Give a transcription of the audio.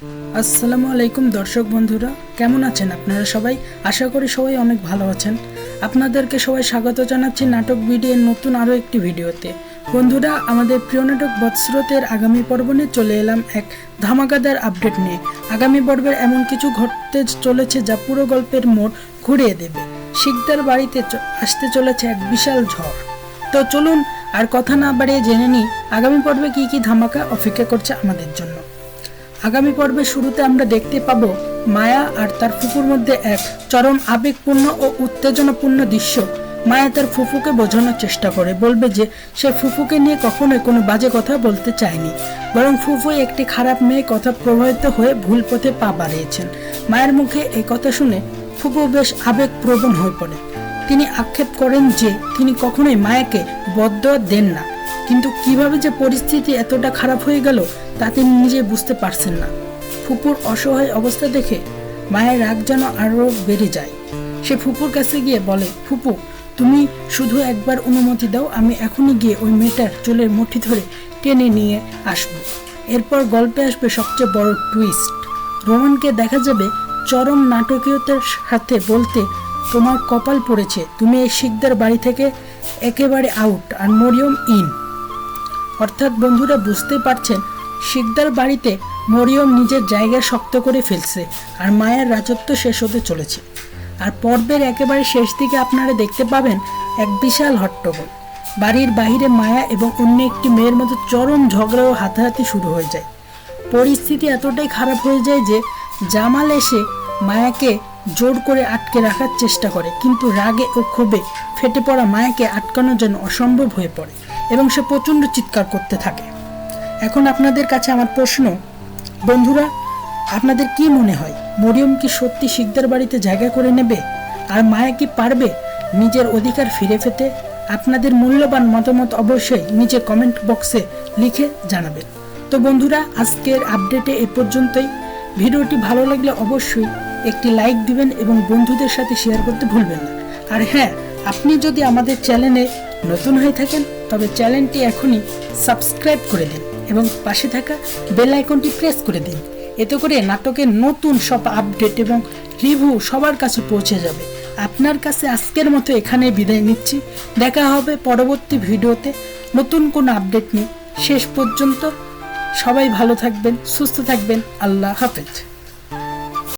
আসসালামু আলাইকুম দর্শক বন্ধুরা, কেমন আছেন আপনারা সবাই? আশা করি সবাই অনেক ভালো আছেন। আপনাদেরকে সবাই স্বাগত জানাচ্ছি নাটক বিডির নতুন আরও একটি ভিডিওতে। বন্ধুরা, আমাদের প্রিয় নাটক বৎসরতের আগামী পর্ব নিয়ে চলে এলাম এক ধামাকাদার আপডেট নিয়ে। আগামী পর্বের এমন কিছু ঘটতে চলেছে যা পুরো গল্পের মোড় ঘুরিয়ে দেবে। শিকদার বাড়িতে আসতে চলেছে এক বিশাল ঝড়। তো চলুন আর কথা না বাড়িয়ে জেনে নিই আগামী পর্বে কি কি ধামাকা অপেক্ষা করছে আমাদের জন্য। আগামী পর্বের শুরুতে আমরা দেখতে পাবো মায়া আর তার ফুফুর মধ্যে এক চরম আবেগপূর্ণ ও উত্তেজনাপূর্ণ দৃশ্য। মায়া তার ফুফুকে বোঝানোর চেষ্টা করে, বলবে যে সে ফুফুকে নিয়ে কখনোই কোনো বাজে কথা বলতে চায়নি, বরং ফুফুই একটি খারাপ মেয়ে কথা প্রভাবিত হয়ে ভুল পথে পা বাড়িয়েছেন। মায়ের মুখে এই কথা শুনে ফুফু বেশ আবেগপ্রবণ হয়ে পড়ে। তিনি আক্ষেপ করেন যে তিনি কখনোই মায়াকে বদদোয়া দেন না, কিন্তু কিভাবে যে পরিস্থিতি এতটা খারাপ হয়ে গেল তা তিনি নিজে বুঝতে পারছেন না। ফুপুর অসহায় অবস্থা দেখে মায়ের রাগ যেন আরও বেড়ে যায়। সে ফুপুর কাছে গিয়ে বলে, ফুপু, তুমি শুধু একবার অনুমতি দাও, আমি এখনই গিয়ে ওই মেয়েটার চুলের মুঠি ধরে টেনে নিয়ে আসব। এরপর গল্পে আসবে সবচেয়ে বড় টুইস্ট। রোমানকে দেখা যাবে চরম নাটকীয়তার সাথে বলতে, তোমার কপাল পড়েছে, তুমি এই শিকদার বাড়ি থেকে একেবারে আউট আর মরিয়ম ইন। অর্থাৎ বন্ধুরা বুঝতে পারছেন, শিকদার বাড়িতে মরিয়ম নিজের জায়গা শক্ত করে ফেলছে আর মায়ের রাজত্ব শেষ হতে চলেছে। আর পর্বের একেবারে শেষ দিকে আপনারা দেখতে পাবেন এক বিশাল হট্টগোল। বাড়ির বাহিরে মায়া এবং অন্য একটি মেয়ের মধ্যে চরম ঝগড়া ও হাতাহাতি শুরু হয়ে যায়। পরিস্থিতি এতটাই খারাপ হয়ে যায় যে জামাল এসে মায়াকে জোর করে আটকে রাখার চেষ্টা করে, কিন্তু রাগে ও ক্ষোভে ফেটে পড়া মায়াকে আটকানোর জন্য অসম্ভব হয়ে পড়ে এবং সে প্রচণ্ড চিৎকার করতে থাকে। এখন আপনাদের কাছে আমার প্রশ্ন, বন্ধুরা, আপনাদের কি মনে হয় মরিয়ম কি সত্যি শিকদার বাড়িতে জায়গা করে নেবে? আর মায়া কি পারবে নিজের অধিকার ফিরে পেতে? আপনাদের মূল্যবান মতামত অবশ্যই নিচে কমেন্ট বক্সে লিখে জানাবেন। তো বন্ধুরা, আজকের আপডেটে এ পর্যন্তই। ভিডিওটি ভালো লাগলে অবশ্যই একটি লাইক দিবেন এবং বন্ধুদের সাথে শেয়ার করতে ভুলবেন না। আর হ্যাঁ, আপনি যদি আমাদের চ্যানেলে নতুন হয়ে থাকেন তবে চ্যানেলটি এখনই সাবস্ক্রাইব করে দিন এবং পাশে থাকা বেল আইকনটি প্রেস করে দিন। এতে করে নাটকের নতুন সব আপডেট এবং রিভিউ সবার কাছে পৌঁছে যাবে। আপনার কাছে আজকের মতো এখানে বিদায় নিচ্ছি। দেখা হবে পরবর্তী ভিডিওতে নতুন কোনো আপডেট নিয়ে। শেষ পর্যন্ত সবাই ভালো থাকবেন, সুস্থ থাকবেন। আল্লাহ হাফেজ।